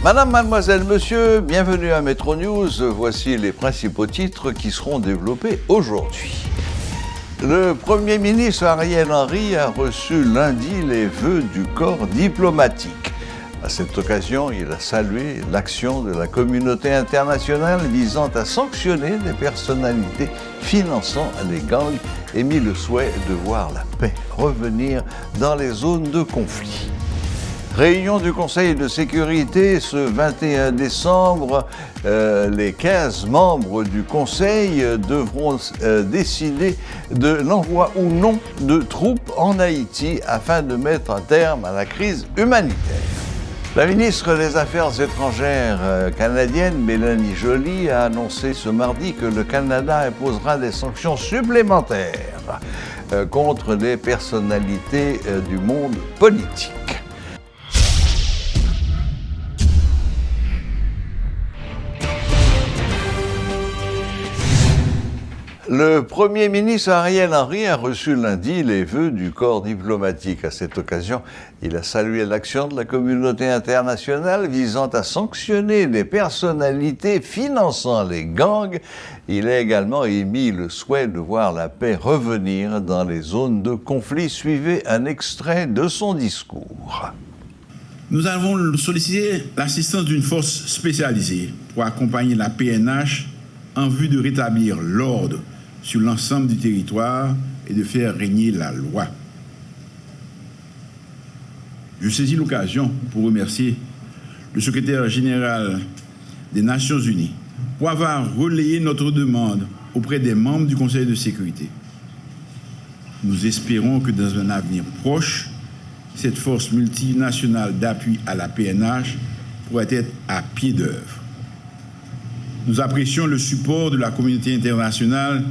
Madame, mademoiselle, monsieur, bienvenue à Metro News. Voici les principaux titres qui seront développés aujourd'hui. Le Premier ministre Ariel Henry a reçu lundi les vœux du corps diplomatique. À cette occasion, il a salué l'action de la communauté internationale visant à sanctionner des personnalités finançant les gangs et mis le souhait de voir la paix revenir dans les zones de conflit. Réunion du Conseil de sécurité ce 21 décembre. Les 15 membres du Conseil devront décider de l'envoi ou non de troupes en Haïti afin de mettre un terme à la crise humanitaire. La ministre des Affaires étrangères canadienne, Mélanie Joly, a annoncé ce mardi que le Canada imposera des sanctions supplémentaires contre des personnalités du monde politique. Le Premier ministre Ariel Henry a reçu lundi les vœux du corps diplomatique. À cette occasion, il a salué l'action de la communauté internationale visant à sanctionner les personnalités finançant les gangs. Il a également émis le souhait de voir la paix revenir dans les zones de conflit. Suivez un extrait de son discours. Nous avons sollicité l'assistance d'une force spécialisée pour accompagner la PNH en vue de rétablir l'ordre sur l'ensemble du territoire et de faire régner la loi. Je saisis l'occasion pour remercier le secrétaire général des Nations Unies pour avoir relayé notre demande auprès des membres du Conseil de sécurité. Nous espérons que dans un avenir proche, cette force multinationale d'appui à la PNH pourrait être à pied d'œuvre. Nous apprécions le support de la communauté internationale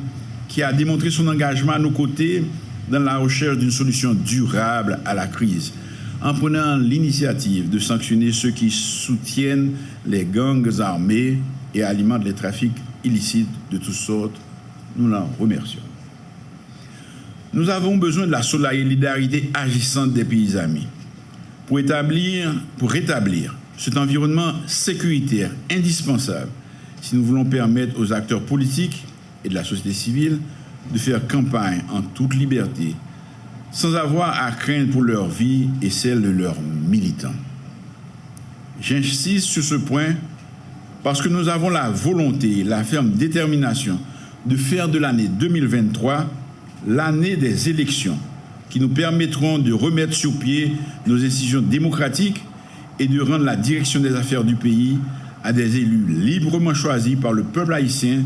qui a démontré son engagement à nos côtés dans la recherche d'une solution durable à la crise, en prenant l'initiative de sanctionner ceux qui soutiennent les gangs armés et alimentent les trafics illicites de toutes sortes. Nous l'en remercions. Nous avons besoin de la solidarité agissante des pays amis pour rétablir cet environnement sécuritaire indispensable si nous voulons permettre aux acteurs politiques et de la société civile de faire campagne en toute liberté, sans avoir à craindre pour leur vie et celle de leurs militants. J'insiste sur ce point parce que nous avons la volonté et la ferme détermination de faire de l'année 2023 l'année des élections qui nous permettront de remettre sur pied nos institutions démocratiques et de rendre la direction des affaires du pays à des élus librement choisis par le peuple haïtien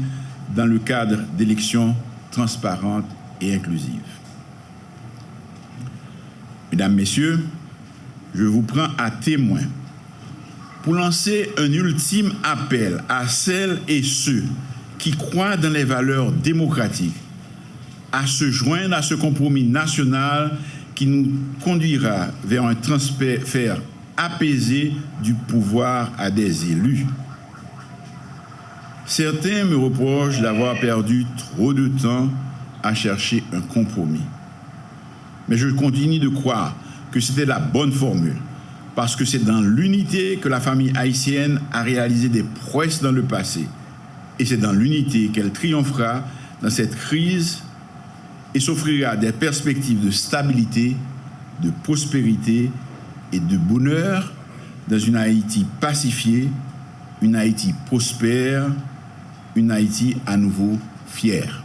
dans le cadre d'élections transparentes et inclusives. Mesdames, Messieurs, je vous prends à témoin pour lancer un ultime appel à celles et ceux qui croient dans les valeurs démocratiques à se joindre à ce compromis national qui nous conduira vers un transfert apaisé du pouvoir à des élus. Certains me reprochent d'avoir perdu trop de temps à chercher un compromis. Mais je continue de croire que c'était la bonne formule, parce que c'est dans l'unité que la famille haïtienne a réalisé des prouesses dans le passé. Et c'est dans l'unité qu'elle triomphera dans cette crise et s'offrira des perspectives de stabilité, de prospérité et de bonheur dans une Haïti pacifiée, une Haïti prospère, une Haïti à nouveau fière.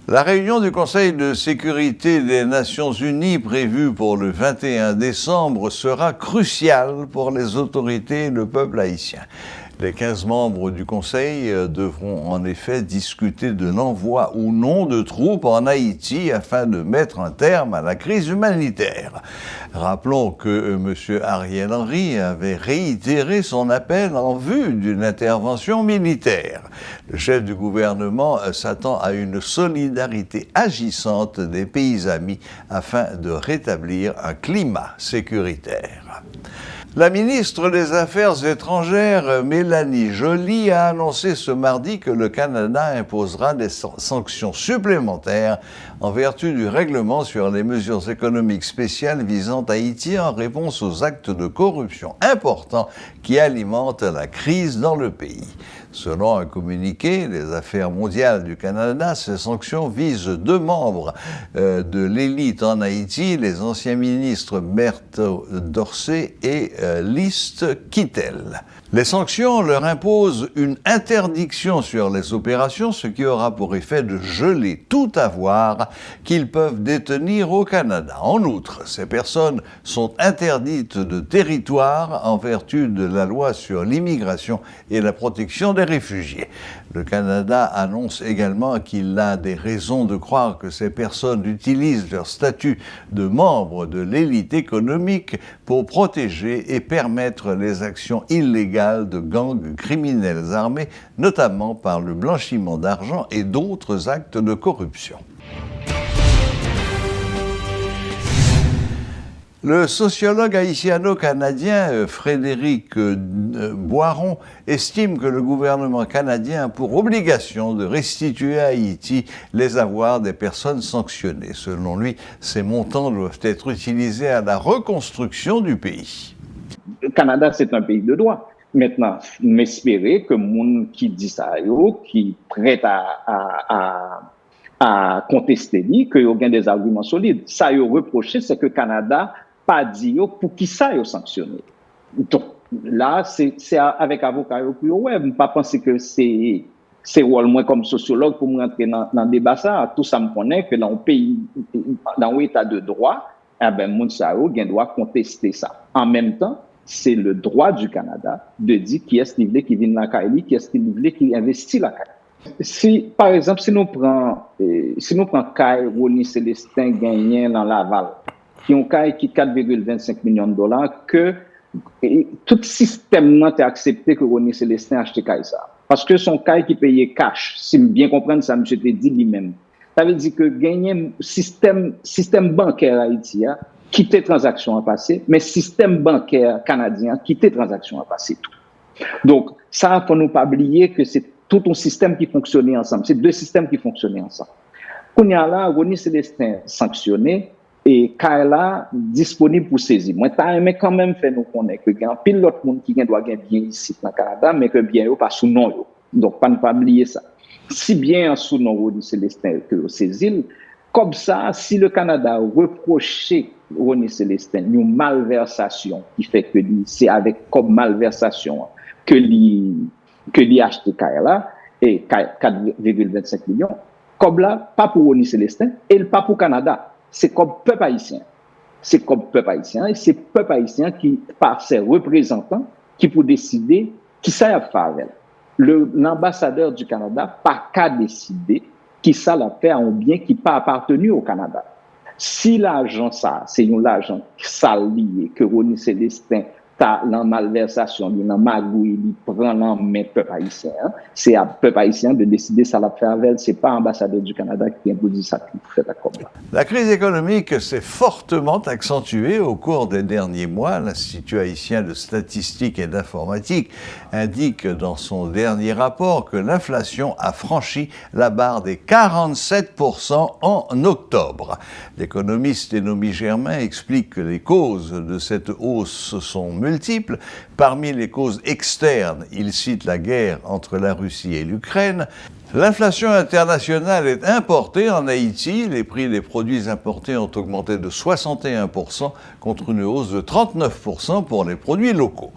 La réunion du Conseil de sécurité des Nations Unies prévue pour le 21 décembre sera cruciale pour les autorités et le peuple haïtien. Les 15 membres du Conseil devront en effet discuter de l'envoi ou non de troupes en Haïti afin de mettre un terme à la crise humanitaire. Rappelons que M. Ariel Henry avait réitéré son appel en vue d'une intervention militaire. Le chef du gouvernement s'attend à une solidarité agissante des pays amis afin de rétablir un climat sécuritaire. La ministre des Affaires étrangères, Mélanie Joly, a annoncé ce mardi que le Canada imposera des sanctions supplémentaires en vertu du règlement sur les mesures économiques spéciales visant Haïti en réponse aux actes de corruption importants qui alimentent la crise dans le pays. Selon un communiqué des Affaires mondiales du Canada, ces sanctions visent 2 membres de l'élite en Haïti, les anciens ministres Berthe Dorsey et Liste Kittel. Les sanctions leur imposent une interdiction sur les opérations, ce qui aura pour effet de geler tout avoir qu'ils peuvent détenir au Canada. En outre, ces personnes sont interdites de territoire en vertu de la loi sur l'immigration et la protection des réfugiés. Le Canada annonce également qu'il a des raisons de croire que ces personnes utilisent leur statut de membre de l'élite économique pour protéger et permettre les actions illégales de gangs criminels armés, notamment par le blanchiment d'argent et d'autres actes de corruption. Le sociologue haïtiano-canadien Frédéric Boiron estime que le gouvernement canadien a pour obligation de restituer à Haïti les avoirs des personnes sanctionnées. Selon lui, ces montants doivent être utilisés à la reconstruction du pays. Le Canada, c'est un pays de droit. Maintenant, m'espérer que moun qui dit ça, qui prête à contester, que y a des arguments solides. Ça y reproché, c'est que le Canada pas dit pour qui ça y sanctionné. Donc là, c'est avec avocat pour ouais, je pas penser que c'est rôle moi comme sociologue pour me rentrer dans le débat ça. Tout ça me connaît que dans un pays, dans un état de droit, eh ben moun ça y doit contester ça. En même temps, c'est le droit du Canada de dire qui est-ce qui vient dans la Kaili, qui est-ce qui investit la Kaili. Si, par exemple, si nous prenons Kai Rony Célestin gagné dans Laval, qui ont Kai qui 4,25 millions de dollars, que tout système n'a accepté que Rony Célestin achète Kai ça. Parce que son Kai qui payait cash, si bien comprendre ça, monsieur te dit lui-même. Ça veut dire que gagner système bancaire haïtien, quitter transaction à passer, mais système bancaire canadien, quitter transaction à passer tout. Donc, ça, faut nous pas oublier que c'est tout un système qui fonctionnait ensemble. C'est 2 systèmes qui fonctionnaient ensemble. Qu'on y a là, Rony Célestin sanctionné et Kaila disponible pour saisir. Moi, t'as aimé quand même faire nous connaître que il y a un pile l'autre monde qui doit gagner bien ici dans le Canada, mais que bien, pas sous nom. Donc, pas ne pas oublier ça. Si bien sous nom Rony Célestin que saisit, comme ça, si le Canada reprochait Rony Célestin une malversation qui fait que c'est avec comme malversation que lui acheté Kaila et 4,25 millions, comme là, pas pour Rony Célestin et pas pour Canada. C'est comme peuple haïtien. C'est comme peuple haïtien et c'est peuple haïtien qui, par ses représentants, qui pour décider qui ça a fait avec. L'ambassadeur du Canada pas qu'à décider qui ça l'a fait à un bien qui pas appartenu au Canada. Si l'argent ça, c'est l'argent sale lié que Rony Célestin ta la malversation, dans magouille, il prend en main peuple haïtien, c'est à peuple haïtien de décider ça l'a faire avec, c'est pas l'ambassadeur du Canada qui impose ça qui fait comme ça. La crise économique s'est fortement accentuée au cours des derniers mois. L'Institut haïtien de statistique et d'informatique indique dans son dernier rapport que l'inflation a franchi la barre des 47% en octobre. L'économiste Enomi Germain explique que les causes de cette hausse sont multiples. Parmi les causes externes, il cite la guerre entre la Russie et l'Ukraine. L'inflation internationale est importée en Haïti. Les prix des produits importés ont augmenté de 61% contre une hausse de 39% pour les produits locaux.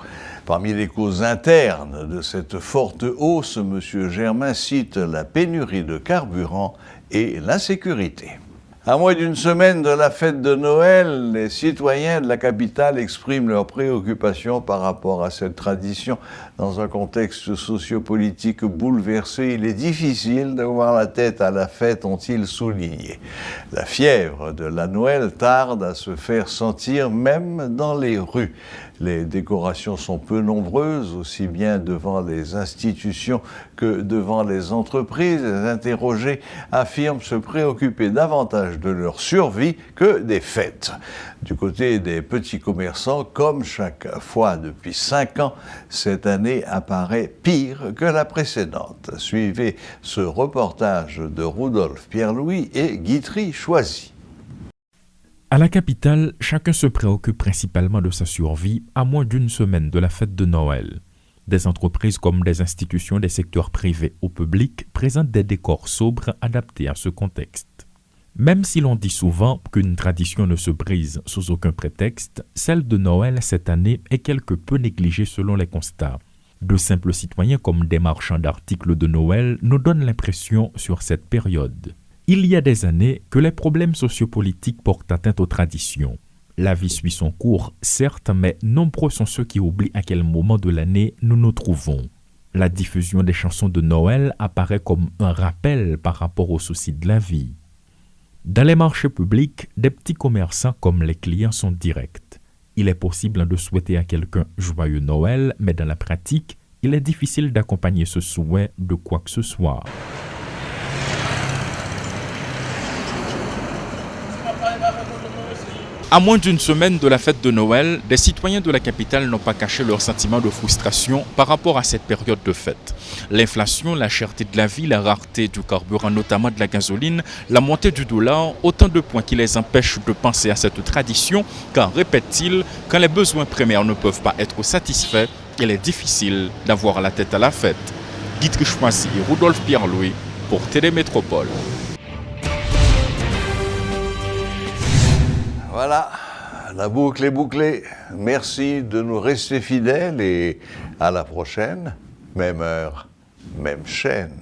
Parmi les causes internes de cette forte hausse, M. Germain cite la pénurie de carburant et l'insécurité. À moins d'une semaine de la fête de Noël, les citoyens de la capitale expriment leurs préoccupations par rapport à cette tradition. Dans un contexte sociopolitique bouleversé, il est difficile d'avoir la tête à la fête, ont-ils souligné. La fièvre de la Noël tarde à se faire sentir même dans les rues. Les décorations sont peu nombreuses, aussi bien devant les institutions que devant les entreprises. Les interrogés affirment se préoccuper davantage de leur survie que des fêtes. Du côté des petits commerçants, comme chaque fois depuis 5 ans, cette année apparaît pire que la précédente. Suivez ce reportage de Rudolf Pierre-Louis et Guitry Choisy. À la capitale, chacun se préoccupe principalement de sa survie à moins d'une semaine de la fête de Noël. Des entreprises comme des institutions des secteurs privés ou publics présentent des décors sobres adaptés à ce contexte. Même si l'on dit souvent qu'une tradition ne se brise sous aucun prétexte, celle de Noël cette année est quelque peu négligée selon les constats. De simples citoyens comme des marchands d'articles de Noël nous donnent l'impression sur cette période. Il y a des années que les problèmes sociopolitiques portent atteinte aux traditions. La vie suit son cours, certes, mais nombreux sont ceux qui oublient à quel moment de l'année nous nous trouvons. La diffusion des chansons de Noël apparaît comme un rappel par rapport aux soucis de la vie. Dans les marchés publics, des petits commerçants comme les clients sont directs. Il est possible de souhaiter à quelqu'un joyeux Noël, mais dans la pratique, il est difficile d'accompagner ce souhait de quoi que ce soit. À moins d'une semaine de la fête de Noël, des citoyens de la capitale n'ont pas caché leur sentiment de frustration par rapport à cette période de fête. L'inflation, la cherté de la vie, la rareté du carburant, notamment de la gasoline, la montée du dollar, autant de points qui les empêchent de penser à cette tradition, car, répète-t-il, quand les besoins primaires ne peuvent pas être satisfaits, il est difficile d'avoir la tête à la fête. Guitry Choisy et Rudolf Pierre-Louis pour Télémétropole. Voilà, la boucle est bouclée. Merci de nous rester fidèles et à la prochaine, même heure, même chaîne.